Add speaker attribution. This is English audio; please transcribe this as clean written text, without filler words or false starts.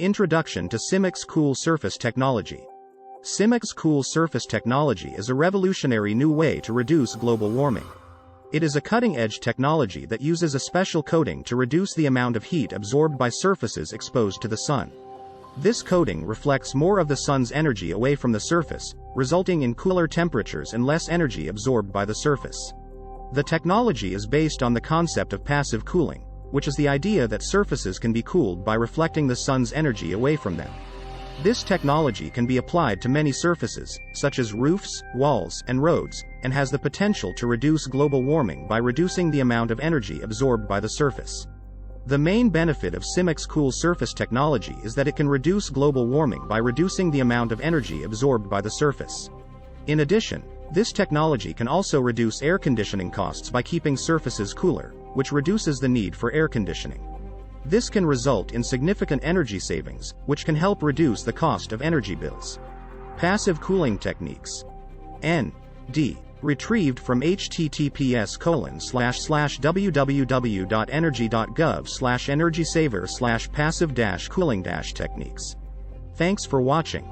Speaker 1: Introduction to Simix Cool Surface Technology. Simix Cool Surface technology is a revolutionary new way to reduce global warming. It is a cutting-edge technology that uses a special coating to reduce the amount of heat absorbed by surfaces exposed to the sun. This coating reflects more of the sun's energy away from the surface, resulting in cooler temperatures and less energy absorbed by the surface. The technology is based on the concept of passive cooling, which is the idea that surfaces can be cooled by reflecting the sun's energy away from them. This technology can be applied to many surfaces, such as roofs, walls, and roads, and has the potential to reduce global warming by reducing the amount of energy absorbed by the surface. The main benefit of Simix Cool Surface technology is that it can reduce global warming by reducing the amount of energy absorbed by the surface. In addition, this technology can also reduce air conditioning costs by keeping surfaces cooler, which reduces the need for air conditioning. This can result in significant energy savings, which can help reduce the cost of energy bills. Passive cooling techniques. N.D. Retrieved from https://www.energy.gov/energysaver/passive-cooling-techniques. Thanks for watching.